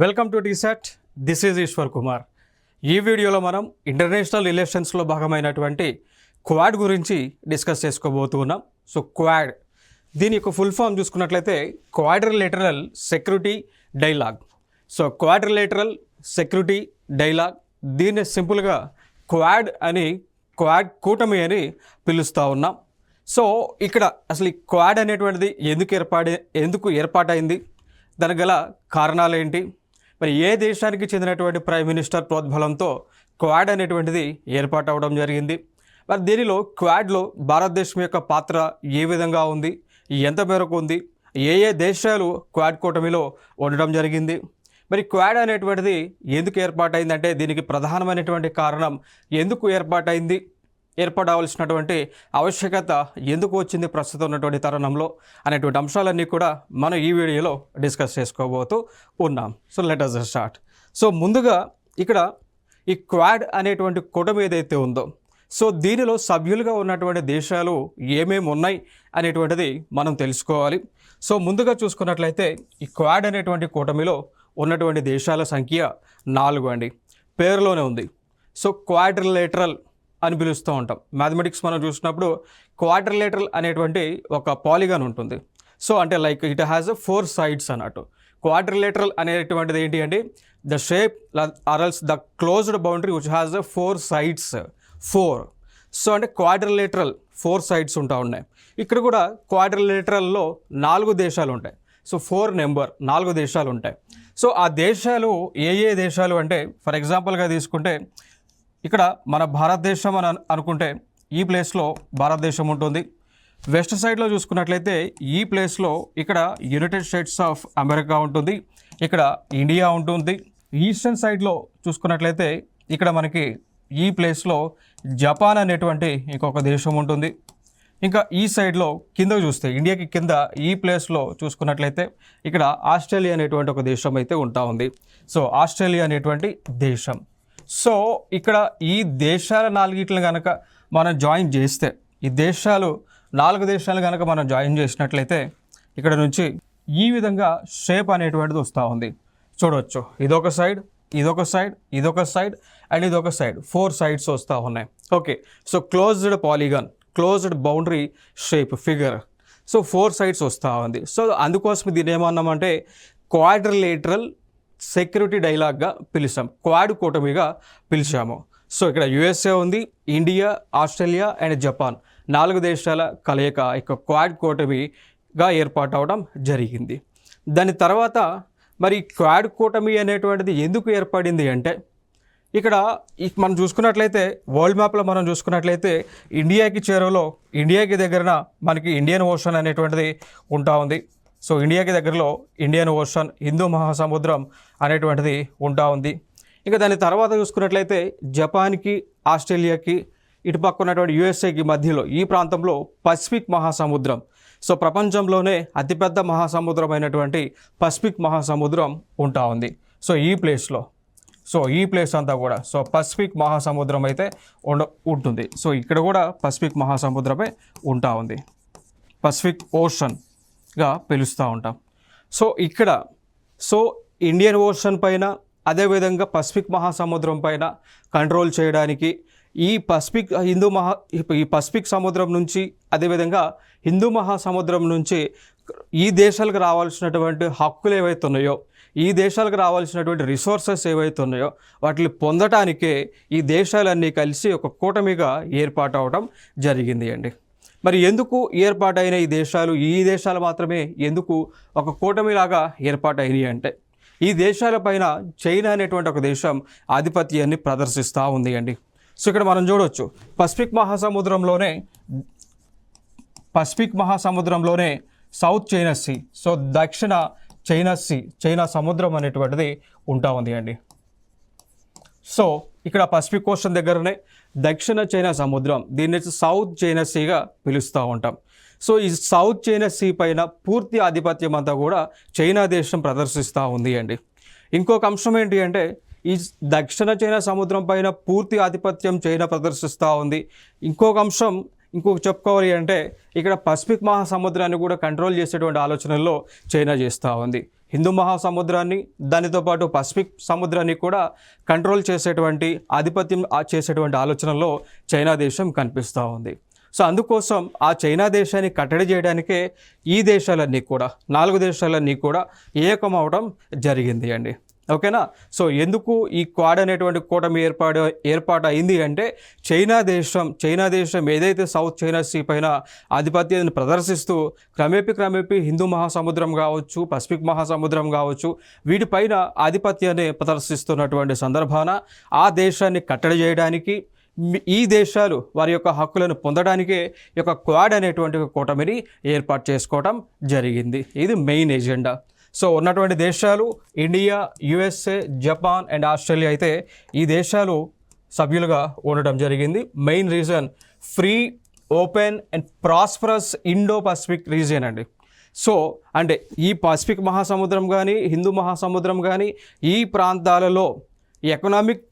Welcome to TSAT. This is Eshwar Kumar. ఈ వీడియోలో మనం ఇంటర్నేషనల్ రిలేషన్స్లో భాగమైనటువంటి క్వాడ్ గురించి డిస్కస్ చేసుకోబోతున్నాం. సో క్వాడ్ దీని యొక్క ఫుల్ ఫామ్ చూసుకున్నట్లయితే quadrilateral security dialogue. So quadrilateral security dialogue, దీన్ని సింపుల్గా క్వాడ్ కూటమి అని పిలుస్తూ ఉన్నాం. సో ఇక్కడ అసలు ఈ క్వాడ్ అనేటువంటిది ఎందుకు ఏర్పాటైంది, దానికి గల కారణాలు ఏంటి, మరి ఏ దేశానికి చెందినటువంటి ప్రైమ్ మినిస్టర్ ప్రోద్బలంతో క్వాడ్ అనేటువంటిది ఏర్పాటు అవ్వడం జరిగింది, మరి దీనిలో క్వాడ్లో భారతదేశం యొక్క పాత్ర ఏ విధంగా ఉంది, ఎంత మేరకు ఉంది, ఏ దేశాలు క్వాడ్ కూటమిలో ఉండడం జరిగింది, మరి క్వాడ్ అనేటువంటిది ఎందుకు ఏర్పాటైందంటే దీనికి ప్రధానమైనటువంటి కారణం ఎందుకు ఏర్పడవలసినటువంటి ఆవశ్యకత ఎందుకు వచ్చింది ప్రస్తుతం ఉన్నటువంటి తరుణంలో అనేటువంటి అంశాలన్నీ కూడా మనం ఈ వీడియోలో డిస్కస్ చేసుకోబోతూ ఉన్నాం. So let us start. So ముందుగా ఇక్కడ ఈ క్వాడ్ అనేటువంటి కూటమి ఏదైతే ఉందో, సో దీనిలో సభ్యులుగా ఉన్నటువంటి దేశాలు ఏమేమి ఉన్నాయి అనేటువంటిది మనం తెలుసుకోవాలి. సో ముందుగా చూసుకున్నట్లయితే ఈ క్వాడ్ అనేటువంటి కూటమిలో ఉన్నటువంటి దేశాల సంఖ్య 4 అండి. పేరులోనే ఉంది. సో క్వాడ్రిలేటరల్ అని పిలుస్తూ ఉంటాం. మ్యాథమెటిక్స్ మనం చూసినప్పుడు క్వాడ్రిలేటరల్ అనేటువంటి ఒక పాలిగాన్ ఉంటుంది. సో అంటే లైక్ ఇట్ హ్యాస్ 4 సైడ్స్ అన్నట్టు. క్వాడ్రిలేటరల్ అనేటువంటిది ఏంటి అంటే ద షేప్ ఆర్ఎల్స్ the closed boundary which has 4 sides 4. So అంటే క్వాడ్రిలేటరల్ 4 సైడ్స్ ఉన్నాయి. ఇక్కడ కూడా క్వాడ్రిలేటరల్లో 4 దేశాలు ఉంటాయి. సో 4 నెంబర్ 4 దేశాలు ఉంటాయి. సో ఆ దేశాలు ఏ దేశాలు అంటే ఫర్ ఎగ్జాంపుల్గా తీసుకుంటే ఇక్కడ మన భారతదేశం అని అనుకుంటే ఈ ప్లేస్లో భారతదేశం ఉంటుంది. వెస్ట్ సైడ్లో చూసుకున్నట్లయితే ఈ ప్లేస్లో ఇక్కడ యునైటెడ్ స్టేట్స్ ఆఫ్ అమెరికా ఉంటుంది, ఇక్కడ ఇండియా ఉంటుంది. ఈస్టర్న్ సైడ్లో చూసుకున్నట్లయితే ఇక్కడ మనకి ఈ ప్లేస్లో జపాన్ అనేటువంటి ఇంకొక దేశం ఉంటుంది. ఇంకా ఈ సైడ్లో కింద చూస్తే ఇండియాకి కింద ఈ ప్లేస్లో చూసుకున్నట్లయితే ఇక్కడ ఆస్ట్రేలియా అనేటువంటి ఒక దేశం అయితే ఉంటా ఉంది. సో ఆస్ట్రేలియా అనేటువంటి దేశం. సో ఇక్కడ ఈ దేశాల 4 కనుక మనం జాయిన్ చేస్తే, ఈ దేశాలు 4 దేశాలు కనుక మనం జాయిన్ చేసినట్లయితే ఇక్కడ నుంచి ఈ విధంగా షేప్ అనేటువంటిది వస్తూ ఉంది. చూడవచ్చు, ఇదొక సైడ్, ఇదొక సైడ్, ఇదొక సైడ్ అండ్ ఇదొక సైడ్, 4 సైడ్స్ వస్తూ ఉన్నాయి. Okay, so closed polygon, closed boundary shape figure. So 4 sides వస్తూ ఉంది. సో అందుకోసం దీన్ని ఏమన్నామంటే క్వాడ్రిలేటరల్ సెక్యూరిటీ డైలాగ్గా పిలిచాం, క్వాడ్ కూటమిగా పిలిచాము. సో ఇక్కడ యుఎస్ఏ ఉంది, ఇండియా, ఆస్ట్రేలియా అండ్ జపాన్ 4 దేశాల కలయిక ఇక క్వాడ్ కూటమిగా ఏర్పాటు అవడం జరిగింది. దాని తర్వాత మరి క్వాడ్ కూటమి అనేటువంటిది ఎందుకు ఏర్పడింది అంటే ఇక్కడ మనం చూసుకున్నట్లయితే వరల్డ్ మ్యాప్లో మనం చూసుకున్నట్లయితే ఇండియాకి దగ్గరన మనకి ఇండియన్ ఓషన్ అనేటువంటిది ఉంటా ఉంది. సో ఇండియాకి దగ్గరలో ఇండియన్ ఓషన్, హిందూ మహాసముద్రం అనేటువంటిది ఉంటా ఉంది. ఇంకా దాని తర్వాత చూసుకున్నట్లయితే జపాన్కి, ఆస్ట్రేలియాకి, ఇటుపక్క ఉన్నటువంటి యుఎస్ఏకి మధ్యలో ఈ ప్రాంతంలో పసిఫిక్ మహాసముద్రం. సో ప్రపంచంలోనే అతిపెద్ద మహాసముద్రం అయినటువంటి పసిఫిక్ మహాసముద్రం ఉంటా ఉంది. సో ఈ ప్లేస్లో, సో ఈ ప్లేస్ అంతా కూడా సో పసిఫిక్ మహాసముద్రం అయితే ఉంటుంది. సో ఇక్కడ కూడా పసిఫిక్ మహాసముద్రమే ఉంటా ఉంది, పసిఫిక్ ఓషన్గా పిలుస్తూ ఉంటాం. సో ఇక్కడ సో ఇండియన్ ఓషన్ పైన అదేవిధంగా పసిఫిక్ మహాసముద్రం పైన కంట్రోల్ చేయడానికి ఈ పసిఫిక్ సముద్రం నుంచి అదేవిధంగా హిందూ మహాసముద్రం నుంచి ఈ దేశాలకు రావాల్సినటువంటి హక్కులు ఏవైతే ఉన్నాయో, ఈ దేశాలకు రావాల్సినటువంటి రిసోర్సెస్ ఏవైతే ఉన్నాయో వాటిని పొందటానికే ఈ దేశాలన్నీ కలిసి ఒక కూటమిగా ఏర్పాటు అవడం జరిగింది అండి. మరి ఎందుకు ఏర్పాటైన ఈ దేశాలు మాత్రమే ఎందుకు ఒక కూటమిలాగా ఏర్పాటైనవి అంటే ఈ దేశాలపైన చైనా అనేటువంటి ఒక దేశం ఆధిపత్యాన్ని ప్రదర్శిస్తూ ఉంది అండి. సో ఇక్కడ మనం చూడవచ్చు పసిఫిక్ మహాసముద్రంలోనే సౌత్ చైనా సీ, సో దక్షిణ చైనా సముద్రం అనేటువంటిది ఉంటా ఉంది అండి. సో ఇక్కడ పసిఫిక్ ఓషన్ దగ్గరనే దక్షిణ చైనా సముద్రం, దీన్ని సౌత్ చైనా సీగా పిలుస్తూ ఉంటాం. సో ఈ సౌత్ చైనా సీ పైన పూర్తి ఆధిపత్యం అంతా కూడా చైనా దేశం ప్రదర్శిస్తూ ఉంది అండి. ఇంకొక అంశం ఏంటి అంటే ఈ దక్షిణ చైనా సముద్రం పైన పూర్తి ఆధిపత్యం చైనా ప్రదర్శిస్తూ ఉంది. ఇంకొక చెప్పుకోవాలి అంటే ఇక్కడ పసిఫిక్ మహాసముద్రాన్ని కూడా కంట్రోల్ చేసేటువంటి ఆలోచనల్లో చైనా చేస్తూ ఉంది. హిందూ మహాసముద్రాన్ని దానితో పాటు పసిఫిక్ సముద్రాన్ని కూడా కంట్రోల్ చేసేటువంటి ఆధిపత్యం చేసేటువంటి ఆలోచనలో చైనా దేశం కనిపిస్తూ ఉంది. సో అందుకోసం ఆ చైనా దేశాన్ని కట్టడి చేయడానికే ఈ దేశాలన్నీ కూడా 4 దేశాలన్నీ కూడా ఏకమవడం జరిగింది అండి. ఓకేనా. సో ఎందుకు ఈ క్వాడ్ అనేటువంటి కూటమి ఏర్పాటు అయింది అంటే చైనా దేశం ఏదైతే సౌత్ చైనా సీ పైన ఆధిపత్యాన్ని ప్రదర్శిస్తూ క్రమేపీ హిందూ మహాసముద్రం కావచ్చు, పసిఫిక్ మహాసముద్రం కావచ్చు, వీటిపైన ఆధిపత్యాన్ని ప్రదర్శిస్తున్నటువంటి సందర్భాన ఆ దేశాన్ని కట్టడి చేయడానికి ఈ దేశాలు వారి యొక్క హక్కులను పొందడానికే ఈ యొక్క క్వాడ్ అనేటువంటి కూటమిని ఏర్పాటు చేసుకోవడం జరిగింది. ఇది మెయిన్ ఎజెండా. సో ఉన్నటువంటి దేశాలు India, USA, Japan and Australia అయితే ఈ దేశాలు సభ్యులుగా ఉండడం జరిగింది. Main reason free, open and prosperous Indo Pacific region అండి. సో అంటే ఈ పసిఫిక్ మహాసముద్రం కానీ, హిందూ మహాసముద్రం కానీ, ఈ ప్రాంతాలలో ఎకనామిక్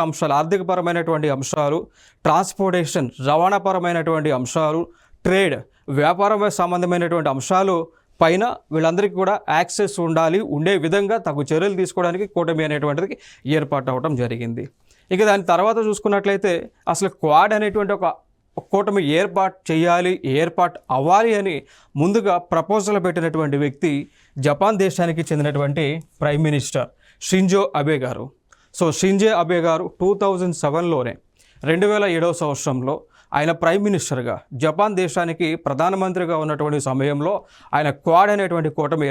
అంశాలు, ఆర్థికపరమైనటువంటి అంశాలు, ట్రాన్స్పోర్టేషన్ రవాణాపరమైనటువంటి అంశాలు, ట్రేడ్ వ్యాపార సంబంధమైనటువంటి అంశాలు పైన వీళ్ళందరికీ కూడా యాక్సెస్ ఉండే విధంగా తగు చర్యలు తీసుకోవడానికి కూటమి అనేటువంటిది ఏర్పాటు అవ్వడం జరిగింది. ఇక దాని తర్వాత చూసుకున్నట్లయితే అసలు క్వాడ్ అనేటువంటి ఒక కూటమి ఏర్పాటు అవ్వాలి అని ముందుగా ప్రపోజల్ పెట్టినటువంటి వ్యక్తి జపాన్ దేశానికి చెందినటువంటి ప్రైమ్ మినిస్టర్ షింజో అబే గారు. సో షింజో అబే గారు 2007లోనే 2007వ సంవత్సరంలో ఆయన ప్రైమ్ మినిస్టర్గా జపాన్ దేశానికి ప్రధానమంత్రిగా ఉన్నటువంటి సమయంలో ఆయన క్వాడ్ అనేటువంటి కూటమి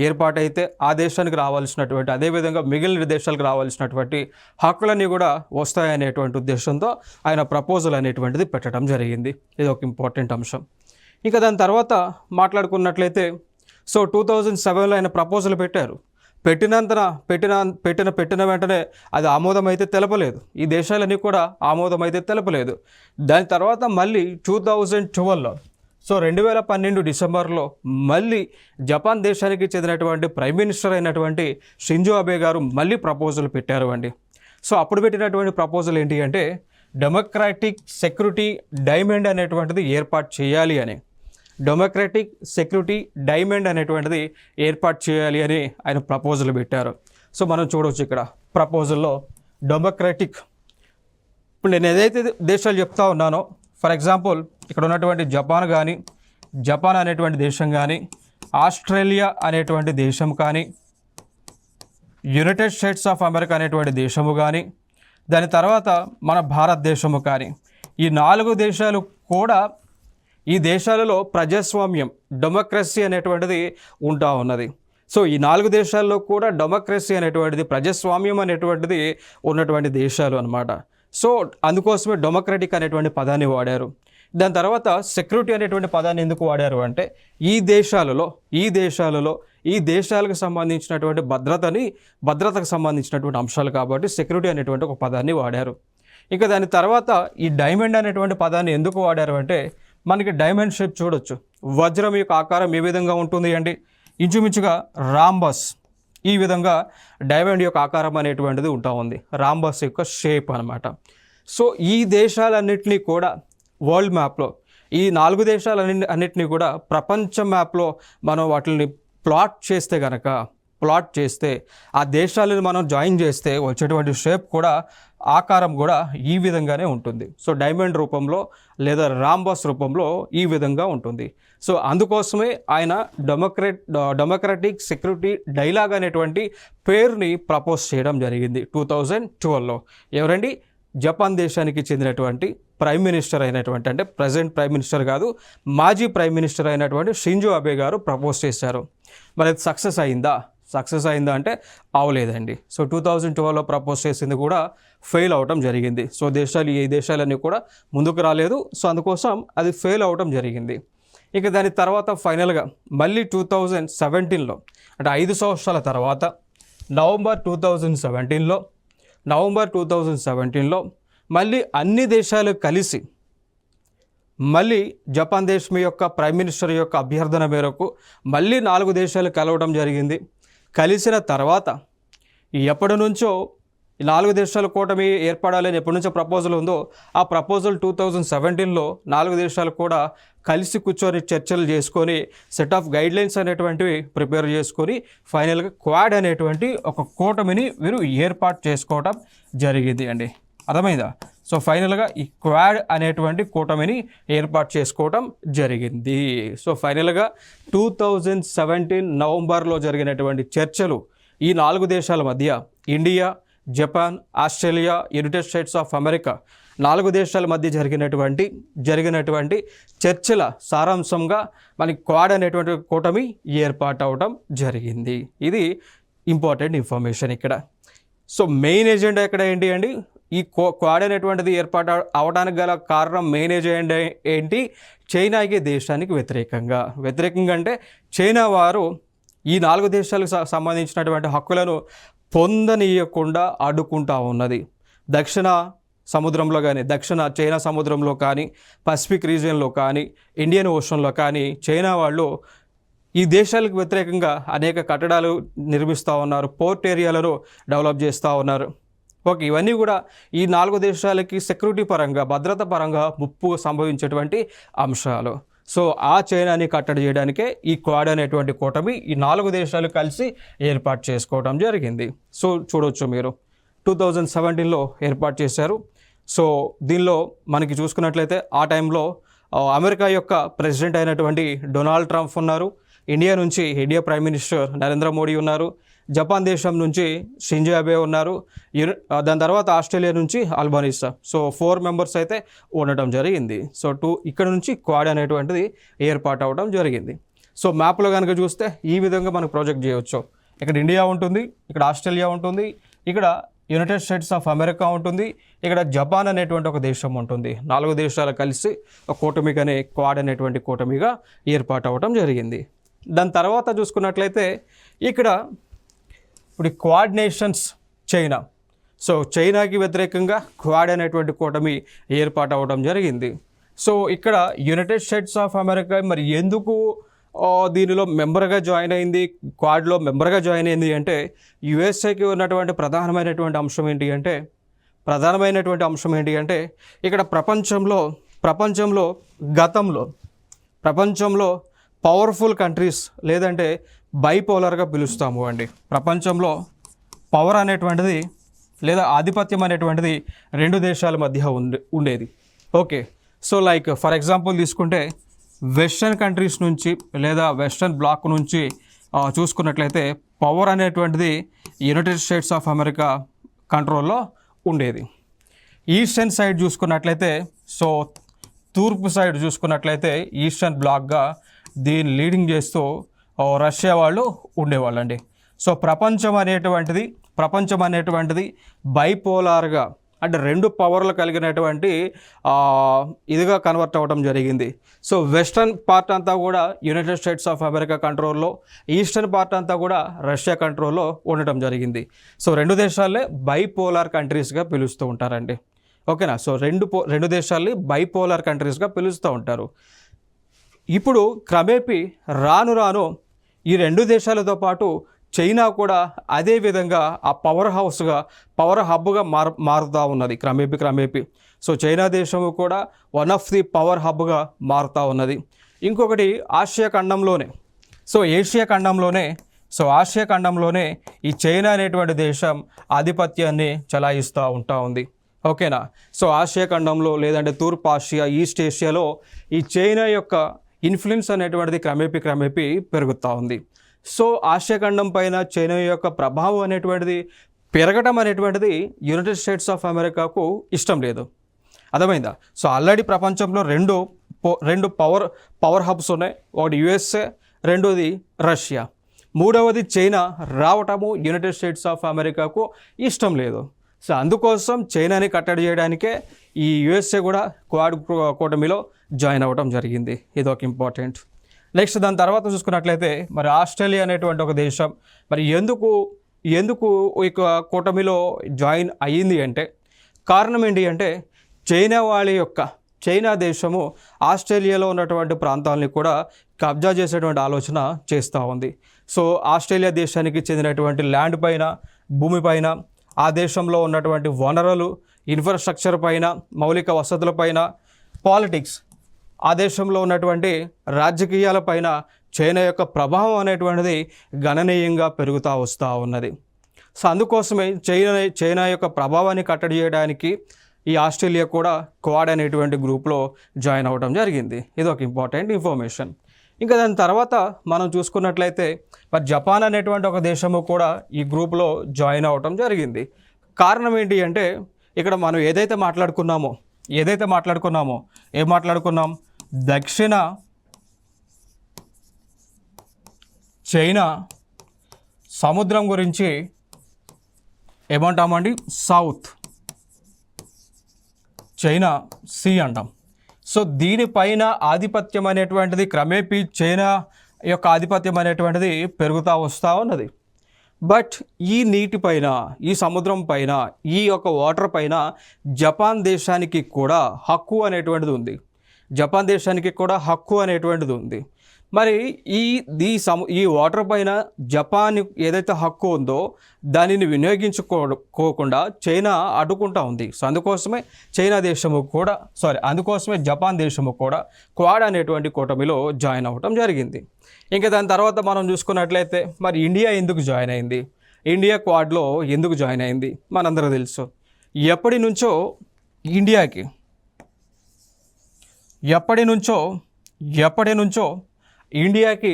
ఏర్పాటైతే ఆ దేశానికి రావాల్సినటువంటి, అదేవిధంగా మిగిలిన దేశాలకు రావాల్సినటువంటి హక్కులన్నీ కూడా వస్తాయనేటువంటి ఉద్దేశంతో ఆయన ప్రపోజల్ అనేటువంటిది పెట్టడం జరిగింది. ఇది ఒక ఇంపార్టెంట్ అంశం. ఇంకా దాని తర్వాత మాట్లాడుకున్నట్లయితే సో 2007లో ఆయన ప్రపోజల్ పెట్టారు. పెట్టిన వెంటనే అది ఆమోదం అయితే తెలపలేదు. ఈ దేశాలన్నీ కూడా ఆమోదం అయితే తెలపలేదు. దాని తర్వాత మళ్ళీ 2012లో సో 2012 డిసెంబర్లో మళ్ళీ జపాన్ దేశానికి చెందినటువంటి ప్రైమ్ మినిస్టర్ అయినటువంటి షింజో అబే గారు మళ్ళీ ప్రపోజల్ పెట్టారు అండి. సో అప్పుడు పెట్టినటువంటి ప్రపోజల్ ఏంటి అంటే డెమోక్రాటిక్ సెక్యూరిటీ డైమండ్ అనేటువంటిది ఏర్పాటు చేయాలి అని. ఏర్పాటు చేయాలి అని ఆయన ప్రపోజల్ పెట్టారు. సో మనం చూడవచ్చు ఇక్కడ ప్రపోజల్లో డెమోక్రాటిక్, ఇప్పుడు నేను ఏదైతే దేశాలు చెప్తా ఉన్నానో, ఫర్ ఎగ్జాంపుల్ ఇక్కడ ఉన్నటువంటి జపాన్ అనేటువంటి దేశం కానీ, ఆస్ట్రేలియా అనేటువంటి దేశం కానీ, యునైటెడ్ స్టేట్స్ ఆఫ్ అమెరికా అనేటువంటి దేశము కానీ, దాని తర్వాత మన భారతదేశము కానీ, ఈ 4 దేశాలు కూడా ఈ దేశాలలో ప్రజాస్వామ్యం, డెమోక్రసీ అనేటువంటిది ఉంటా ఉన్నది. సో ఈ 4 దేశాల్లో కూడా డెమోక్రసీ అనేటువంటిది, ప్రజాస్వామ్యం అనేటువంటిది ఉన్నటువంటి దేశాలు అన్నమాట. సో అందుకోసమే డెమోక్రటిక్ అనేటువంటి పదాన్ని వాడారు. దాని తర్వాత సెక్యూరిటీ అనేటువంటి పదాన్ని ఎందుకు వాడారు అంటే ఈ దేశాలకు సంబంధించినటువంటి భద్రతకు సంబంధించినటువంటి అంశాలు కాబట్టి సెక్యూరిటీ అనేటువంటి ఒక పదాన్ని వాడారు. ఇక దాని తర్వాత ఈ డైమండ్ అనేటువంటి పదాన్ని ఎందుకు వాడారు అంటే మనకి డైమండ్ షేప్ చూడొచ్చు. వజ్రం యొక్క ఆకారం ఏ విధంగా ఉంటుంది అంటే ఇంచుమించుగా రాంబస్, ఈ విధంగా డైమండ్ యొక్క ఆకారం అనేటువంటిది ఉంటా ఉంది, రాంబస్ యొక్క షేప్ అనమాట. సో ఈ దేశాలన్నింటినీ కూడా వరల్డ్ మ్యాప్లో, ఈ 4 దేశాలన్నింటినీ కూడా ప్రపంచ మ్యాప్లో మనం వాటిని ప్లాట్ చేస్తే ఆ దేశాలను మనం జాయిన్ చేస్తే వచ్చేటువంటి షేప్ కూడా, ఆకారం కూడా ఈ విధంగానే ఉంటుంది. సో డైమండ్ రూపంలో లేదా రాంబస్ రూపంలో ఈ విధంగా ఉంటుంది. సో అందుకోసమే ఆయన డెమోక్రటిక్ సెక్యూరిటీ డైలాగ్ అనేటువంటి పేరుని ప్రపోజ్ చేయడం జరిగింది 2012లో. ఎవరండి? జపాన్ దేశానికి చెందినటువంటి ప్రైమ్ మినిస్టర్ అయినటువంటి, అంటే ప్రజెంట్ ప్రైమ్ మినిస్టర్ కాదు, మాజీ ప్రైమ్ మినిస్టర్ అయినటువంటి షింజో అబే గారు ప్రపోజ్ చేశారు. మరి అది సక్సెస్ అయిందా అంటే అవలేదండి. సో 2012లో ప్రపోజ్ చేసింది కూడా ఫెయిల్ అవటం జరిగింది. సో ఈ దేశాలన్నీ కూడా ముందుకు రాలేదు. సో అందుకోసం అది ఫెయిల్ అవటం జరిగింది. ఇక దాని తర్వాత ఫైనల్గా మళ్ళీ 2017లో, అంటే 5 సంవత్సరాల తర్వాత నవంబర్ 2017లో మళ్ళీ అన్ని దేశాలు కలిసి మళ్ళీ జపాన్ దేశం యొక్క ప్రైమ్ మినిస్టర్ యొక్క అభ్యర్థన మేరకు మళ్ళీ 4 దేశాలు కలవడం జరిగింది. కలిసిన తర్వాత ఎప్పటి నుంచో ఈ 4 దేశాల కూటమి ఏర్పడాలి అని ఎప్పటి నుంచో ప్రపోజల్ ఉందో ఆ ప్రపోజల్ 2017లో 4 దేశాలు కూడా కలిసి కూర్చొని చర్చలు చేసుకొని సెట్ ఆఫ్ గైడ్లైన్స్ అనేటువంటివి ప్రిపేర్ చేసుకొని ఫైనల్గా క్వాడ్ అనేటువంటి ఒక కూటమిని వీరు ఏర్పాటు చేసుకోవటం జరిగింది అండి. అర్థమైందా? సో ఫైనల్గా ఈ క్వాడ్ అనేటువంటి కూటమిని ఏర్పాటు చేసుకోవటం జరిగింది. సో ఫైనల్గా 2017 నవంబర్లో జరిగినటువంటి చర్చలు ఈ 4 దేశాల మధ్య India, Japan, Australia, United states of America 4 దేశాల మధ్య జరిగినటువంటి చర్చల సారాంశంగా మనకి క్వాడ్ అనేటువంటి కూటమి ఏర్పాటు అవడం జరిగింది. ఇది ఇంపార్టెంట్ ఇన్ఫర్మేషన్ ఇక్కడ. సో మెయిన్ ఎజెండా ఇక్కడ ఏంటి అండి? ఈ క్వాడ్ అనేటువంటిది ఏర్పాటు అవడానికి గల కారణం మెయిన్ ఎజెండా ఏంటి? చైనాకి దేశానికి వ్యతిరేకంగా అంటే చైనా వారు ఈ 4 దేశాలకు సంబంధించినటువంటి హక్కులను పొందనీయకుండా అడ్డుకుంటా ఉన్నది. దక్షిణ సముద్రంలో కానీ, దక్షిణ చైనా సముద్రంలో కానీ, పసిఫిక్ రీజియన్లో కానీ, ఇండియన్ ఓషన్లో కానీ చైనా వాళ్ళు ఈ దేశాలకు వ్యతిరేకంగా అనేక కట్టడాలు నిర్మిస్తూ ఉన్నారు, పోర్ట్ ఏరియాలను డెవలప్ చేస్తూ ఉన్నారు. ఓకే, ఇవన్నీ కూడా ఈ 4 దేశాలకి సెక్యూరిటీ పరంగా, భద్రత పరంగా ముప్పు సంభవించేటువంటి అంశాలు. సో ఆ చైనాని కట్టడి చేయడానికే ఈ క్వాడ్ అనేటువంటి కూటమి ఈ 4 దేశాలు కలిసి ఏర్పాటు చేసుకోవడం జరిగింది. సో చూడవచ్చు మీరు 2017లో ఏర్పాటు చేశారు. సో దీనిలో మనకి చూసుకున్నట్లయితే ఆ టైంలో అమెరికా యొక్క ప్రెసిడెంట్ అయినటువంటి డొనాల్డ్ ట్రంప్ ఉన్నారు, India prime minister Narendra Modi ఉన్నారు, జపాన్ దేశం నుంచి షింజో అబే ఉన్నారు, దాని తర్వాత ఆస్ట్రేలియా నుంచి అల్బనీసా. సో 4 మెంబర్స్ అయితే ఉండటం జరిగింది. సో ఇక్కడ నుంచి క్వాడ్ అనేటువంటిది ఏర్పాటు అవ్వడం జరిగింది. సో మ్యాప్లో కనుక చూస్తే ఈ విధంగా మనకు ప్రాజెక్ట్ చేయవచ్చు. ఇక్కడ ఇండియా ఉంటుంది, ఇక్కడ ఆస్ట్రేలియా ఉంటుంది, ఇక్కడ యునైటెడ్ స్టేట్స్ ఆఫ్ అమెరికా ఉంటుంది, ఇక్కడ జపాన్ అనేటువంటి ఒక దేశం ఉంటుంది. 4 దేశాలు కలిసి ఒక కూటమిగానే క్వాడ్ అనేటువంటి కూటమిగా ఏర్పాటు అవ్వడం జరిగింది. దాని తర్వాత చూసుకున్నట్లయితే ఇక్కడ ఇప్పుడు క్వాడ్ నేషన్స్ చైనా. సో చైనాకి వ్యతిరేకంగా క్వాడ్ అనేటువంటి కూటమి ఏర్పాటు అవ్వడం జరిగింది. సో ఇక్కడ యునైటెడ్ స్టేట్స్ ఆఫ్ అమెరికా మరి ఎందుకు దీనిలో మెంబర్గా జాయిన్ అయింది, క్వాడ్లో మెంబర్గా జాయిన్ అయింది అంటే యుఎస్ఏకి ఉన్నటువంటి ప్రధానమైనటువంటి అంశం ఏంటి అంటే ఇక్కడ ప్రపంచంలో పవర్ఫుల్ కంట్రీస్ లేదంటే బైపోలర్గా పిలుస్తాము అండి. ప్రపంచంలో పవర్ అనేటువంటిది లేదా ఆధిపత్యం అనేటువంటిది 2 దేశాల మధ్య ఉండేది. Okay, so like for example తీసుకుంటే వెస్టర్న్ కంట్రీస్ నుంచి లేదా వెస్టర్న్ బ్లాక్ నుంచి చూసుకున్నట్లయితే పవర్ అనేటువంటిది యునైటెడ్ స్టేట్స్ ఆఫ్ అమెరికా కంట్రోల్లో ఉండేది. ఈస్టర్న్ సైడ్ చూసుకున్నట్లయితే, సో తూర్పు సైడ్ చూసుకున్నట్లయితే ఈస్టర్న్ బ్లాక్గా దీన్ని లీడింగ్ చేస్తూ రష్యా వాళ్ళు ఉండేవాళ్ళండి. సో ప్రపంచం అనేటువంటిది బైపోలార్గా అంటే 2 పవర్లు కలిగినటువంటి ఇదిగా కన్వర్ట్ అవ్వడం జరిగింది. సో వెస్టర్న్ పార్ట్ అంతా కూడా యునైటెడ్ స్టేట్స్ ఆఫ్ అమెరికా కంట్రోల్లో, ఈస్టర్న్ పార్ట్ అంతా కూడా రష్యా కంట్రోల్లో ఉండటం జరిగింది. సో 2 దేశాలే బైపోలార్ కంట్రీస్గా పిలుస్తూ ఉంటారండి. ఓకేనా? సో 2 దేశాలని బైపోలార్ కంట్రీస్గా పిలుస్తూ ఉంటారు. ఇప్పుడు క్రమేపీ రాను ఈ 2 దేశాలతో పాటు చైనా కూడా అదే విధంగా ఆ పవర్ హబ్గా మారుతూ ఉన్నది క్రమేపీ. సో చైనా దేశము కూడా వన్ ఆఫ్ ది పవర్ హబ్గా మారుతూ ఉన్నది. ఇంకొకటి ఆసియా ఖండంలోనే ఈ చైనా అనేటువంటి దేశం ఆధిపత్యాన్ని చలాయిస్తూ ఉంది. ఓకేనా? సో ఆసియా ఖండంలో లేదంటే తూర్పు ఆసియా, ఈస్ట్ ఏషియాలో ఈ చైనా యొక్క ఇన్ఫ్లుయెన్స్ అనేటువంటిది క్రమేపీ పెరుగుతూ ఉంది. సో ఆసియా ఖండం పైన చైనా యొక్క ప్రభావం అనేటువంటిది పెరగడం అనేటువంటిది యునైటెడ్ స్టేట్స్ ఆఫ్ అమెరికాకు ఇష్టం లేదు. అర్థమైందా? సో ఆల్రెడీ ప్రపంచంలో రెండు పవర్ హబ్స్ ఉన్నాయి. ఒకటి యుఎస్ఏ, రెండోది రష్యా, మూడవది చైనా రావటము యునైటెడ్ స్టేట్స్ ఆఫ్ అమెరికాకు ఇష్టం లేదు. సో అందుకోసం చైనాని కట్టడి చేయడానికే ఈ యుఎస్ఏ కూడా క్వాడ్ కూటమిలో జాయిన్ అవ్వడం జరిగింది. ఇది ఒక ఇంపార్టెంట్. నెక్స్ట్ దాని తర్వాత చూసుకున్నట్లయితే మరి ఆస్ట్రేలియా అనేటువంటి ఒక దేశం మరి ఎందుకు ఇక కూటమిలో జాయిన్ అయ్యింది అంటే కారణం ఏంటి అంటే చైనా దేశము ఆస్ట్రేలియాలో ఉన్నటువంటి ప్రాంతాలని కూడా కబ్జా చేసేటువంటి ఆలోచన చేస్తూ ఉంది. సో ఆస్ట్రేలియా దేశానికి చెందినటువంటి ల్యాండ్ పైన, భూమి పైన ఆ దేశంలో ఉన్నటువంటి వనరులు, ఇన్ఫ్రాస్ట్రక్చర్ పైన, మౌలిక వసతులపైన, పాలిటిక్స్, ఆ దేశంలో ఉన్నటువంటి రాజకీయాలపైన చైనా యొక్క ప్రభావం అనేటువంటిది గణనీయంగా పెరుగుతూ వస్తూ ఉన్నది. సో అందుకోసమే చైనా యొక్క ప్రభావాన్ని కట్టడి చేయడానికి ఈ ఆస్ట్రేలియా కూడా క్వాడ్ అనేటువంటి గ్రూప్లో జాయిన్ అవ్వడం జరిగింది. ఇది ఒక ఇంపార్టెంట్ ఇన్ఫర్మేషన్. ఇంకా దాని తర్వాత మనం చూసుకున్నట్లయితే మరి జపాన్ అనేటువంటి ఒక దేశము కూడా ఈ గ్రూప్లో జాయిన్ అవ్వటం జరిగింది. కారణం ఏంటి అంటే ఇక్కడ మనం ఏదైతే మాట్లాడుకున్నామో ఏం మాట్లాడుకున్నాం, దక్షిణ చైనా సముద్రం గురించి ఏమంటామండి, సౌత్ చైనా సీ అంటాం. సో దీనిపైన ఆధిపత్యం అనేటువంటిది క్రమేపీ చైనా యొక్క ఆధిపత్యం అనేటువంటిది పెరుగుతూ వస్తూ ఉన్నది. బట్ ఈ నీటిపైన, ఈ సముద్రం పైన, ఈ యొక్క వాటర్ పైన జపాన్ దేశానికి కూడా హక్కు అనేటువంటిది ఉంది. మరి ఈ వాటర్ పైన జపాన్ ఏదైతే హక్కు ఉందో దానిని వినియోగించుకోకుండా చైనా అడ్డుకుంటా ఉంది. సో అందుకోసమే జపాన్ దేశము కూడా క్వాడ్ అనేటువంటి కూటమిలో జాయిన్ అవ్వటం జరిగింది. ఇంకా దాని తర్వాత మనం చూసుకున్నట్లయితే మరి ఇండియా ఎందుకు జాయిన్ అయింది, ఇండియా క్వాడ్లో ఎందుకు జాయిన్ అయింది మనందరూ తెలుసు. ఎప్పటి నుంచో ఇండియాకి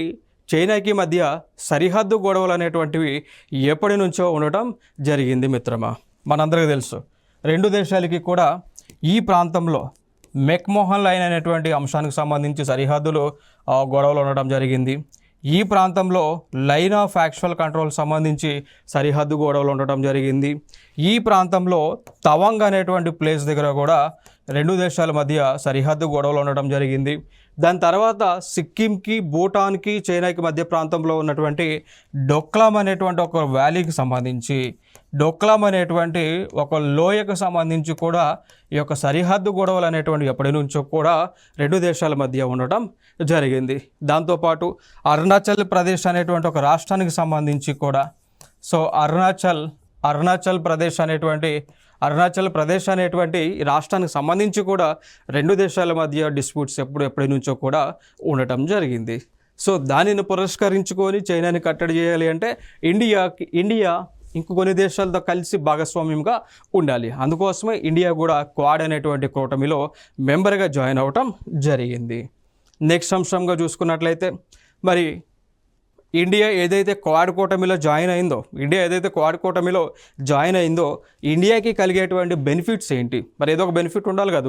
చైనాకి మధ్య సరిహద్దు గొడవలు అనేటువంటివి ఎప్పటి నుంచో ఉండటం జరిగింది మిత్రమా. మనందరికీ తెలుసు రెండు దేశాలకి కూడా ఈ ప్రాంతంలో మెక్మోహన్ లైన్ అనేటువంటి అంశానికి సంబంధించి సరిహద్దులు గొడవలు ఉండటం జరిగింది. ఈ ప్రాంతంలో లైన్ ఆఫ్ యాక్చువల్ కంట్రోల్ సంబంధించి సరిహద్దు గొడవలు ఉండటం జరిగింది. ఈ ప్రాంతంలో తవాంగ్ అనేటువంటి ప్లేస్ దగ్గర కూడా రెండు దేశాల మధ్య సరిహద్దు గొడవలు ఉండటం జరిగింది. దాని తర్వాత సిక్కింకి, భూటాన్కి, చైనాకి మధ్య ప్రాంతంలో ఉన్నటువంటి డోక్లాం అనేటువంటి ఒక వ్యాలీకి సంబంధించి, డోక్లాం అనేటువంటి ఒక లోయకు సంబంధించి కూడా ఈ యొక్క సరిహద్దు గొడవలు అనేటువంటి ఎప్పటి నుంచో కూడా రెండు దేశాల మధ్య ఉండటం జరిగింది. దాంతోపాటు అరుణాచల్ ప్రదేశ్ అనేటువంటి ఒక రాష్ట్రానికి సంబంధించి కూడా, సో అరుణాచల్ ప్రదేశ్ అనేటువంటి రాష్ట్రానికి సంబంధించి కూడా రెండు దేశాల మధ్య డిస్ప్యూట్స్ ఎప్పటి నుంచో కూడా ఉండటం జరిగింది. సో దానిని పురస్కరించుకొని చైనాని కట్టడి చేయాలి అంటే ఇండియా ఇంకొన్ని దేశాలతో కలిసి భాగస్వామ్యంగా ఉండాలి. అందుకోసమే ఇండియా కూడా క్వాడ్ అనేటువంటి కూటమిలో మెంబర్గా జాయిన్ అవ్వటం జరిగింది. నెక్స్ట్ అంశంగా చూసుకున్నట్లయితే మరి ఇండియా ఏదైతే క్వాడ్ కూటమిలో జాయిన్ అయిందో ఇండియాకి కలిగేటువంటి బెనిఫిట్స్ ఏంటి? మరి ఏదో ఒక బెనిఫిట్ ఉండాలి కదా,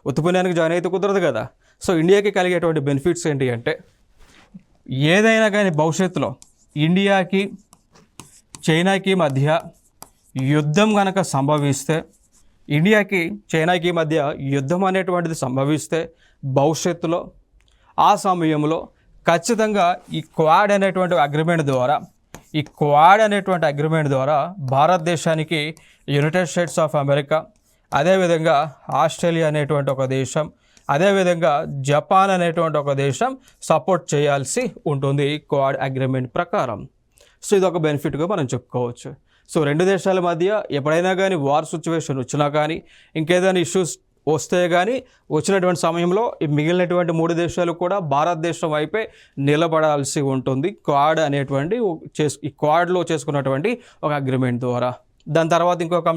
ఉత్తుపుణ్యానికి జాయిన్ అయితే కుదరదు కదా. సో ఇండియాకి కలిగేటువంటి బెనిఫిట్స్ ఏంటి అంటే, ఏదైనా కానీ భవిష్యత్తులో ఇండియాకి చైనాకి మధ్య యుద్ధం కనుక సంభవిస్తే, చైనాకి మధ్య యుద్ధం అనేటువంటిది సంభవిస్తే భవిష్యత్తులో ఆ సమయంలో ఖచ్చితంగా ఈ క్వాడ్ అనేటువంటి అగ్రిమెంట్ ద్వారా భారతదేశానికి యునైటెడ్ స్టేట్స్ ఆఫ్ అమెరికా, అదేవిధంగా ఆస్ట్రేలియా అనేటువంటి ఒక దేశం, అదేవిధంగా జపాన్ అనేటువంటి ఒక దేశం సపోర్ట్ చేయాల్సి ఉంటుంది క్వాడ్ అగ్రిమెంట్ ప్రకారం. సో ఇది ఒక బెనిఫిట్గా మనం చెప్పుకోవచ్చు. సో రెండు దేశాల మధ్య ఎప్పుడైనా కానీ వార్ సిచ్యువేషన్ వచ్చినా కానీ, ఇంకేదైనా ఇష్యూస్ వస్తే కానీ, వచ్చినటువంటి సమయంలో ఈ మిగిలినటువంటి మూడు దేశాలు కూడా భారతదేశం వైపే నిలబడాల్సి ఉంటుంది క్వాడ్ అనేటువంటి ఈ క్వాడ్లో చేసుకున్నటువంటి ఒక అగ్రిమెంట్ ద్వారా. దాని తర్వాత ఇంకొక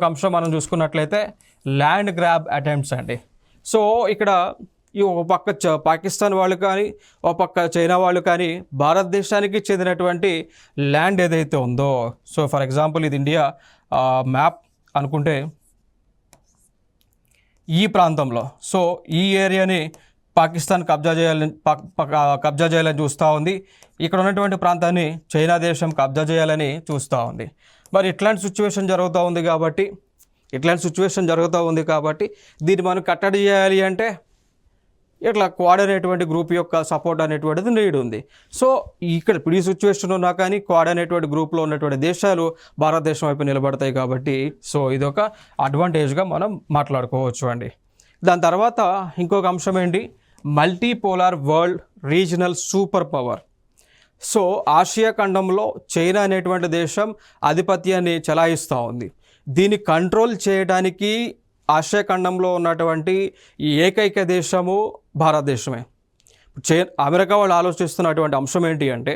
అంశం మనం చూసుకున్నట్లయితే ల్యాండ్ గ్రాబ్ అటెంప్ట్స్ అండి. సో ఇక్కడ ఈ ఒక పక్క పాకిస్తాన్ వాళ్ళు కానీ, ఒక పక్క చైనా వాళ్ళు కానీ భారతదేశానికి చెందినటువంటి ల్యాండ్ ఏదైతే ఉందో, సో ఫర్ ఎగ్జాంపుల్ ఇది ఇండియా మ్యాప్ అనుకుంటే, ఈ ప్రాంతంలో, సో ఈ ఏరియాని పాకిస్తాన్ కబ్జా చేయాలని చూస్తూ ఉంది. ఇక్కడ ఉన్నటువంటి ప్రాంతాన్ని చైనా దేశం కబ్జా చేయాలని చూస్తూ ఉంది. మరి ఇట్లాంటి సిచ్యువేషన్ జరుగుతూ ఉంది కాబట్టి దీన్ని మనం కట్టడి చేయాలి అంటే ఇట్లా క్వాడ్ అనేటువంటి గ్రూప్ యొక్క సపోర్ట్ అనేటువంటిది నీడ్ ఉంది. సో ఇక్కడ ఈ సిచ్యువేషన్ ఉన్నా కానీ క్వాడ్ అనేటువంటి గ్రూప్లో ఉన్నటువంటి దేశాలు భారతదేశం వైపు నిలబడతాయి కాబట్టి, సో ఇదొక అడ్వాంటేజ్గా మనం మాట్లాడుకోవచ్చు అండి. దాని తర్వాత ఇంకొక అంశం ఏంటి, multipolar world regional super power. So Asia ఖండంలో చైనా అనేటువంటి దేశం ఆధిపత్యాన్ని చెలాయిస్తూ ఉంది. దీన్ని కంట్రోల్ చేయడానికి ఆసియా ఖండంలో ఉన్నటువంటి ఈ ఏకైక దేశము భారతదేశమే. అమెరికా వాళ్ళు ఆలోచిస్తున్నటువంటి అంశం ఏంటి అంటే,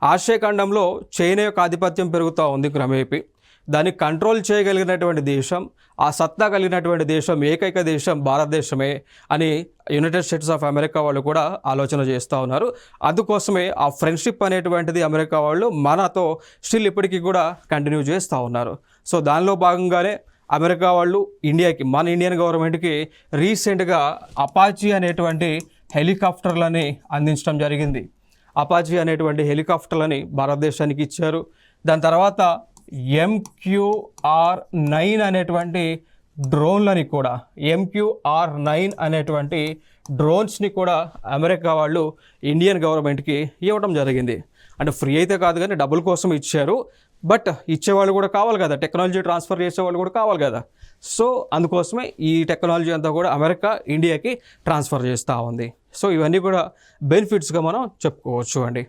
ఆసియా ఖండంలో చైనా యొక్క ఆధిపత్యం పెరుగుతూ ఉంది క్రమేపీ. దాన్ని కంట్రోల్ చేయగలిగినటువంటి దేశం, ఆ సత్తా కలిగినటువంటి దేశం, ఏకైక దేశం భారతదేశమే అని యునైటెడ్ స్టేట్స్ ఆఫ్ అమెరికా వాళ్ళు కూడా ఆలోచన చేస్తూ ఉన్నారు. అందుకోసమే ఆ ఫ్రెండ్షిప్ అనేటువంటిది అమెరికా వాళ్ళు మనతో స్టిల్ ఇప్పటికీ కూడా కంటిన్యూ చేస్తూ ఉన్నారు. సో దానిలో భాగంగానే అమెరికా వాళ్ళు ఇండియాకి, మన ఇండియన్ గవర్నమెంట్కి రీసెంట్గా అపాచీ అనేటువంటి హెలికాప్టర్లని అందించడం జరిగింది. అపాచీ అనేటువంటి హెలికాప్టర్లని భారతదేశానికి ఇచ్చారు. దాని తర్వాత MQR-9 అనేటువంటి డ్రోన్లని కూడా, MQR-9 అనేటువంటి డ్రోన్స్ని కూడా అమెరికా వాళ్ళు ఇండియన్ గవర్నమెంట్కి ఇవ్వడం జరిగింది. అంటే ఫ్రీ అయితే కాదు కానీ డబ్బుల కోసం ఇచ్చారు. బట్ ఇచ్చేవాళ్ళు కూడా కావాలి కదా, టెక్నాలజీ ట్రాన్స్ఫర్ చేసేవాళ్ళు కూడా కావాలి కదా. సో అందుకోసమే ఈ టెక్నాలజీ అంతా కూడా అమెరికా ఇండియాకి ట్రాన్స్ఫర్ చేస్తూ ఉంది. సో ఇవన్నీ కూడా బెనిఫిట్స్గా మనం చెప్పుకోవచ్చు అండి.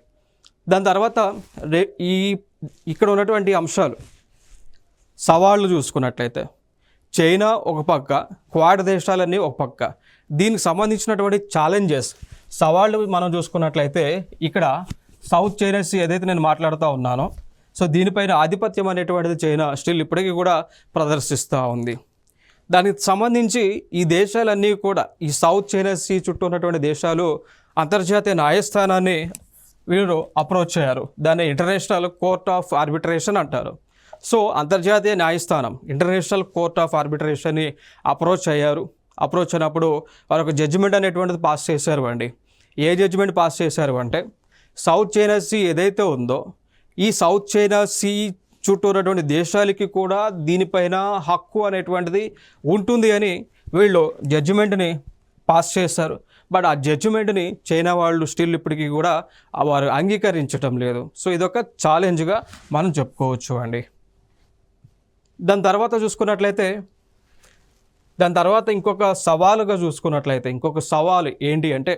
దాని తర్వాత ఇక్కడ ఉన్నటువంటి అంశాలు, సవాళ్ళు చూసుకున్నట్లయితే చైనా ఒక పక్క, క్వాడ్ దేశాలన్నీ ఒక పక్క. దీనికి సంబంధించినటువంటి ఛాలెంజెస్, సవాళ్ళు మనం చూసుకున్నట్లయితే ఇక్కడ సౌత్ చైనా సీ ఏదైతే నేను మాట్లాడుతూ ఉన్నానో, సో దీనిపైన ఆధిపత్యం అనేటువంటిది చైనా స్టిల్ ఇప్పటికీ కూడా ప్రదర్శిస్తూ ఉంది. దానికి సంబంధించి ఈ దేశాలన్నీ కూడా, ఈ సౌత్ చైనా సీ చుట్టూ ఉన్నటువంటి దేశాలు అంతర్జాతీయ న్యాయస్థానాన్ని వీళ్ళు అప్రోచ్ అయ్యారు. దాన్ని ఇంటర్నేషనల్ కోర్ట్ ఆఫ్ ఆర్బిట్రేషన్ అంటారు. సో అంతర్జాతీయ న్యాయస్థానం, ఇంటర్నేషనల్ కోర్ట్ ఆఫ్ ఆర్బిట్రేషన్ని అప్రోచ్ అయ్యారు. అప్రోచ్ అయినప్పుడు వారు ఒక జడ్జిమెంట్ అనేటువంటిది పాస్ చేశారు అండి. ఏ జడ్జిమెంట్ పాస్ చేశారు అంటే, సౌత్ చైనా సీ ఏదైతే ఉందో, ఈ సౌత్ చైనా సీ చుట్టూ ఉన్నటువంటి దేశాలకి కూడా దీనిపైన హక్కు అనేటువంటిది ఉంటుంది అని వీళ్ళు జడ్జిమెంట్ని పాస్ చేశారు. బట్ ఆ జడ్జిమెంట్ని చైనా వాళ్ళు స్టిల్ ఇప్పటికీ కూడా వారు అంగీకరించటం లేదు. సో ఇదొక ఛాలెంజ్గా మనం చెప్పుకోవచ్చు అండి. దాని తర్వాత చూసుకున్నట్లయితే, దాని తర్వాత ఇంకొక సవాలుగా చూసుకున్నట్లయితే, ఇంకొక సవాలు ఏంటి అంటే,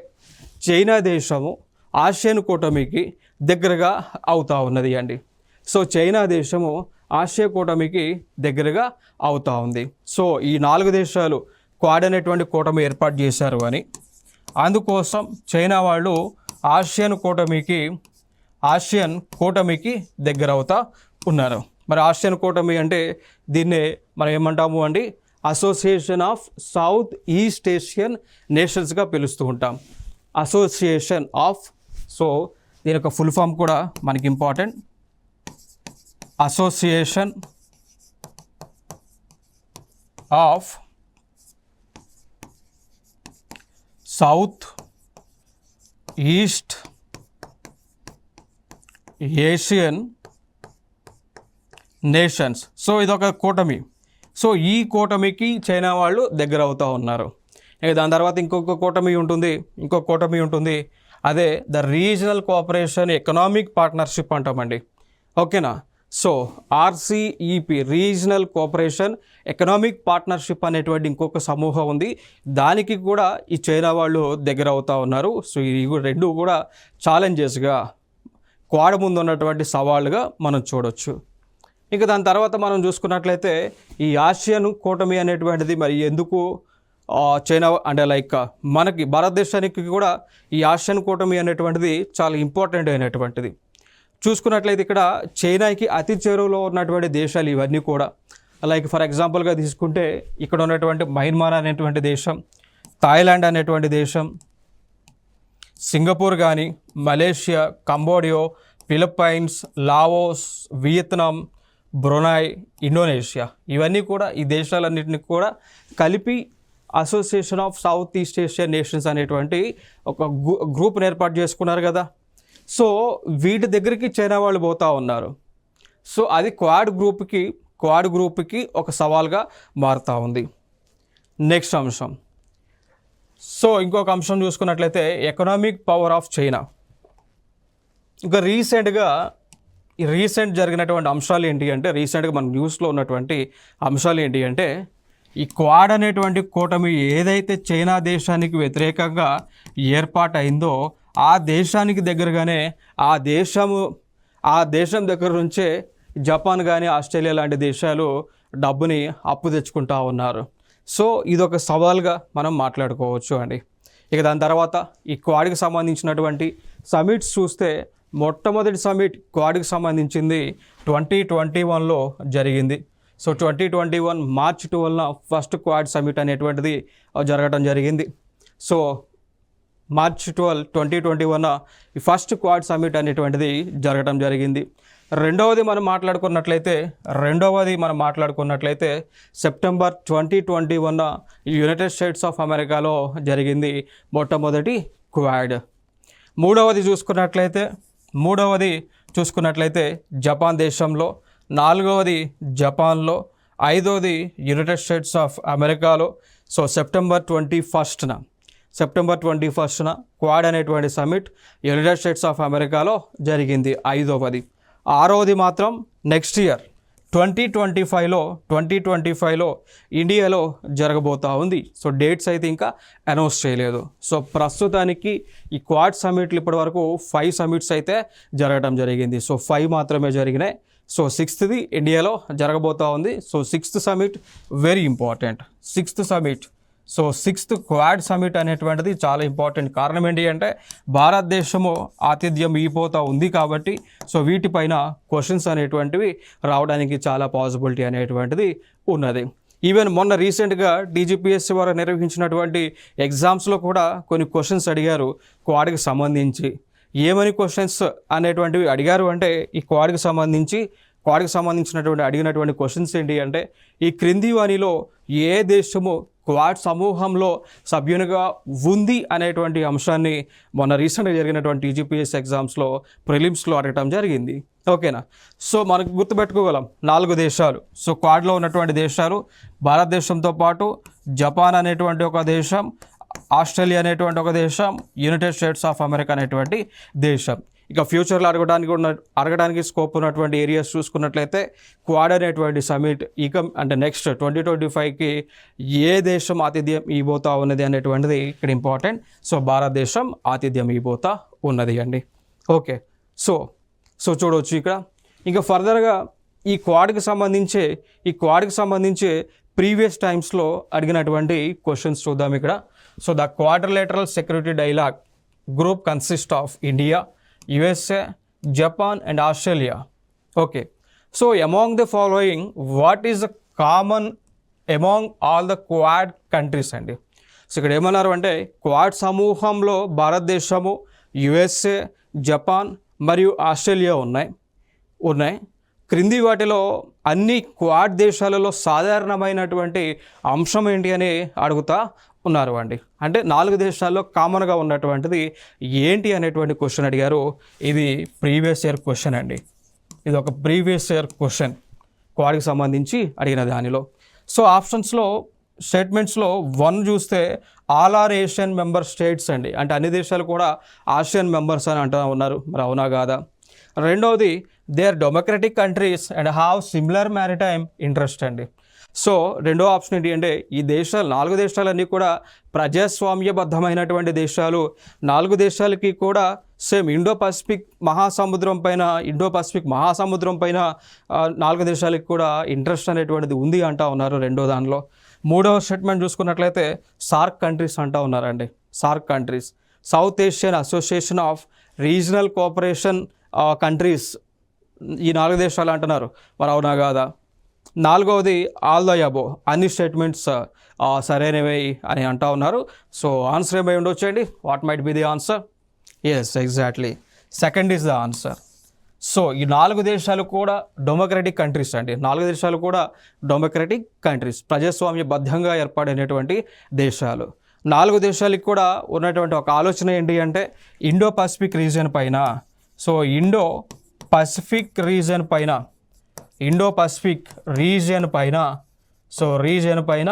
చైనా దేశము ఆసియన్ కూటమికి దగ్గరగా అవుతూ ఉన్నది అండి. సో చైనా దేశము ఆసియా కూటమికి దగ్గరగా అవుతూ ఉంది. సో ఈ 4 దేశాలు క్వాడ్ అనేటువంటి కూటమి ఏర్పాటు చేశారు అని, అందుకోసం చైనా వాళ్ళు ఆసియన్ కూటమికి దగ్గర అవుతా ఉన్నారు. మరి ఆసియన్ కూటమి అంటే దీన్నే మనం ఏమంటాము అండి, Association of South East Asian నేషన్స్గా పిలుస్తూ ఉంటాం. అసోసియేషన్ ఆఫ్, సో దీని యొక్క ఫుల్ ఫామ్ కూడా మనకి important, association of South East Asian nations. So ఇదొక కూటమి. సో ఈ కూటమికి చైనా వాళ్ళు దగ్గర అవుతూ ఉన్నారు. దాని తర్వాత ఇంకొక కూటమి ఉంటుంది, అదే the regional cooperation economic partnership అంటామండి. ఓకేనా. So RCEP, regional cooperation economic partnership అనేటువంటి ఇంకొక సమూహం ఉంది. దానికి కూడా ఈ చైనా వాళ్ళు దగ్గర అవుతూ ఉన్నారు. సో ఈ రెండు కూడా ఛాలెంజెస్గా, క్వాడ్ ముందు ఉన్నటువంటి సవాళ్ళుగా మనం చూడొచ్చు. ఇంకా దాని తర్వాత మనం చూసుకున్నట్లయితే, ఈ ఆసియన్ కూటమి అనేటువంటిది మరి ఎందుకు చైనా అంటే మనకి భారతదేశానికి కూడా ఈ ఆసియన్ కూటమి అనేటువంటిది చాలా ఇంపార్టెంట్ అయినటువంటిది. చూసుకున్నట్లయితే ఇక్కడ చైనాకి అతి చేరువలో ఉన్నటువంటి దేశాలు ఇవన్నీ కూడా. ఫర్ ఎగ్జాంపుల్గా తీసుకుంటే ఇక్కడ ఉన్నటువంటి మయన్మార్ అనేటువంటి దేశం, థాయిలాండ్ అనేటువంటి దేశం, సింగపూర్ కానీ, Malaysia, Cambodia, Philippines, Laos, Vietnam, Brunei, Indonesia, ఇవన్నీ కూడా ఈ దేశాలన్నింటినీ కూడా కలిపి association of South East Asian nations అనేటువంటి ఒక గ్రూప్ని ఏర్పాటు చేసుకున్నారు కదా. సో వీటి దగ్గరికి చైనా వాళ్ళు పోతూ ఉన్నారు. సో అది క్వాడ్ గ్రూప్కి ఒక సవాల్గా మారుతూ ఉంది. నెక్స్ట్ అంశం, సో ఇంకొక అంశం చూసుకున్నట్లయితే ఎకనామిక్ పవర్ ఆఫ్ చైనా. ఇంకా రీసెంట్ జరిగినటువంటి అంశాలు ఏంటి అంటే, రీసెంట్గా మన న్యూస్లో ఉన్నటువంటి అంశాలు ఏంటి అంటే, ఈ క్వాడ్ అనేటువంటి కూటమి ఏదైతే చైనా దేశానికి వ్యతిరేకంగా ఏర్పాటైందో ఆ దేశానికి దగ్గరగానే ఆ దేశం దగ్గర నుంచే జపాన్ కానీ ఆస్ట్రేలియా లాంటి దేశాలు డబ్బుని అప్పు తెచ్చుకుంటా ఉన్నారు. సో ఇదొక సవాల్గా మనం మాట్లాడుకోవచ్చు అండి. ఇక దాని తర్వాత ఈ క్వాడ్కి సంబంధించినటువంటి సమిట్స్ చూస్తే మొట్టమొదటి సమిట్ క్వాడ్కి సంబంధించింది 2021లో జరిగింది. సో 2021 మార్చ్ 12న ఫస్ట్ క్వాడ్ సమిట్ అనేటువంటిది జరగడం జరిగింది. సో మార్చ్ 12, 2021 ఈ ఫస్ట్ క్వాడ్ సమిట్ అనేటువంటిది జరగడం జరిగింది. రెండవది మనం మాట్లాడుకున్నట్లయితే సెప్టెంబర్ 2021 యునైటెడ్ స్టేట్స్ ఆఫ్ అమెరికాలో జరిగింది మొట్టమొదటి క్వాడ్. మూడవది చూసుకున్నట్లయితే జపాన్ దేశంలో, నాలుగవది జపాన్లో, ఐదవది యునైటెడ్ స్టేట్స్ ఆఫ్ అమెరికాలో. సో సెప్టెంబర్ 21న క్వాడ్ అనేటువంటి సమిట్ యునైటెడ్ స్టేట్స్ ఆఫ్ అమెరికాలో జరిగింది, ఐదవది. ఆరవది మాత్రం నెక్స్ట్ ఇయర్ 2025లో ఇండియాలో జరగబోతూ ఉంది. సో డేట్స్ అయితే ఇంకా అనౌన్స్ చేయలేదు. సో ప్రస్తుతానికి ఈ క్వాడ్ సమిట్లు ఇప్పటి వరకు 5 సమిట్స్ అయితే జరగడం జరిగింది. సో 5 మాత్రమే జరిగినాయి. సో 6th ఇండియాలో జరగబోతూ ఉంది. So 6th summit very important. 6th summit, so 6th quad summit అనేటువంటిది చాలా ఇంపార్టెంట్. కారణం ఏంటి అంటే భారతదేశము ఆతిథ్యం ఇవ్వబోతూ ఉంది కాబట్టి సో వీటిపైన క్వశ్చన్స్ అనేటువంటివి రావడానికి చాలా పాసిబిలిటీ అనేటువంటిది ఉన్నది. ఈవెన్ మొన్న రీసెంట్గా DGPSC వారు నిర్వహించినటువంటి ఎగ్జామ్స్లో కూడా కొన్ని క్వశ్చన్స్ అడిగారు క్వాడ్కి సంబంధించి. ఏమని క్వశ్చన్స్ అనేటువంటివి అడిగారు అంటే ఈ క్వాడ్కి సంబంధించినటువంటి అడిగినటువంటి క్వశ్చన్స్ ఏంటి అంటే ఈ క్రింది వానిలో ఏ దేశము క్వాడ్ సమూహంలో సభ్యునిగా ఉంది అనేటువంటి అంశాన్ని మొన్న రీసెంట్గా జరిగినటువంటి DGPSC ఎగ్జామ్స్లో ప్రిలిమ్స్లో అడగటం జరిగింది. ఓకేనా? సో మనకు గుర్తుపెట్టుకోగలం 4 దేశాలు. సో క్వాడ్లో ఉన్నటువంటి దేశాలు భారతదేశంతో పాటు జపాన్ అనేటువంటి ఒక దేశం, ఆస్ట్రేలియా అనేటువంటి ఒక దేశం, యునైటెడ్ స్టేట్స్ ఆఫ్ అమెరికా అనేటువంటి దేశం. ఇక ఫ్యూచర్లో అడగడానికి స్కోప్ ఉన్నటువంటి ఏరియాస్ చూసుకున్నట్లయితే క్వాడ్ అనేటువంటి సమిట్ అంటే నెక్స్ట్ 2025కి ఏ దేశం ఆతిథ్యం ఇవ్వబోతా ఉన్నది అనేటువంటిది ఇక్కడ ఇంపార్టెంట్. సో భారతదేశం ఆతిథ్యం ఇవ్వబోతా ఉన్నది అండి. ఓకే, సో చూడవచ్చు ఇక్కడ. ఇంకా ఫర్దర్గా ఈ క్వాడ్కి సంబంధించి ప్రీవియస్ టైమ్స్లో అడిగినటువంటి క్వశ్చన్స్ చూద్దాం ఇక్కడ. So the quadrilateral security dialogue group consist of India, USA, Japan and Australia. Okay, so among the following, what is the common among all the quad countries అండి? సో ఇక్కడ ఏమన్నారు అంటే క్వాడ్ సమూహంలో భారతదేశము, USA, జపాన్ మరియు Australia ఉన్నాయి. క్రింది వాటిలో అన్ని క్వాడ్ దేశాలలో సాధారణమైనటువంటి అంశం ఏంటి అని అడుగుతా ఉన్నారు అండి. అంటే 4 దేశాల్లో కామన్గా ఉన్నటువంటిది ఏంటి అనేటువంటి క్వశ్చన్ అడిగారు. ఇది ప్రీవియస్ ఇయర్ క్వశ్చన్ అండి. ఇది ఒక ప్రీవియస్ ఇయర్ క్వశ్చన్ క్వాడ్కి సంబంధించి అడిగిన దానిలో. సో స్టేట్మెంట్స్లో 1 చూస్తే all are Asian member states అండి. అంటే అన్ని దేశాలు కూడా ఆసియన్ మెంబర్స్ అని అంటూ ఉన్నారు. మరి అవునా కాదా? రెండవది they are democratic countries and have similar maritime interest అండి. సో రెండో ఆప్షన్ ఏంటి అంటే ఈ 4 దేశాలన్నీ కూడా ప్రజాస్వామ్యబద్ధమైనటువంటి దేశాలు. 4 దేశాలకి కూడా సేమ్ ఇండో పసిఫిక్ మహాసముద్రం పైన 4 దేశాలకి కూడా ఇంట్రెస్ట్ అనేటువంటిది ఉంది అంటూ ఉన్నారు రెండో దానిలో. మూడవ స్టేట్మెంట్ చూసుకున్నట్లయితే సార్క్ కంట్రీస్ అంటూ ఉన్నారండి. SAARC countries, south Asian association of regional cooperation countries, ఈ 4 దేశాలు అంటున్నారు. మరి అవునా కాదా? నాలుగవది ఆల్ ద అబో, అన్ని స్టేట్మెంట్స్ సరైనవి అని అంటూ ఉన్నారు. సో ఆన్సర్ ఏమై ఉండొచ్చండి? What might be the answer? Yes, exactly second is the answer. So ఈ 4 దేశాలు కూడా డెమోక్రటిక్ కంట్రీస్ అండి. 4 దేశాలు కూడా డెమోక్రటిక్ కంట్రీస్, ప్రజాస్వామ్యబద్ధంగా ఏర్పడినటువంటి దేశాలు. 4 దేశాలకు కూడా ఉన్నటువంటి ఒక ఆలోచన ఏంటి అంటే ఇండో పసిఫిక్ రీజియన్ పైన, సో ఇండో పసిఫిక్ రీజియన్ పైన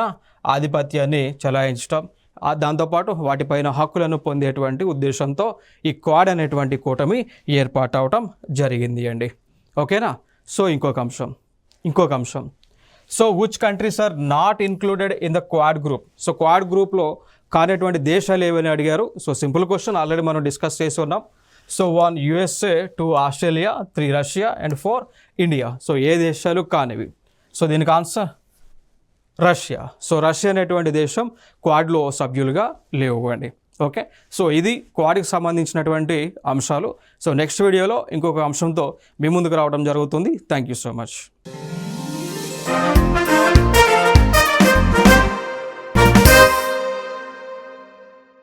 ఆధిపత్యాన్ని చెలాయించడం, దాంతోపాటు వాటిపైన హక్కులను పొందేటువంటి ఉద్దేశంతో ఈ క్వాడ్ అనేటువంటి కూటమి ఏర్పాటు అవటం జరిగింది అండి. ఓకేనా? సో ఇంకొక అంశం so which countries are not included in the Quad group? So Quad గ్రూప్లో కానటువంటి దేశాలు ఏవని అడిగారు. సో సింపుల్ క్వశ్చన్ ఆల్రెడీ మనం డిస్కస్ చేసి ఉన్నాం. So 1 USA, 2 Australia, 3 Russia and 4 India. So ఏ దేశాలు కానివి. సో దీనికి ఆన్సర్ రష్యా. సో రష్యా అనేటువంటి దేశం క్వాడ్లో సభ్యులుగా లేవండి. ఓకే, సో ఇది క్వాడ్కి సంబంధించినటువంటి అంశాలు. సో నెక్స్ట్ వీడియోలో ఇంకొక అంశంతో మీ ముందుకు రావడం జరుగుతుంది. Thank you so much.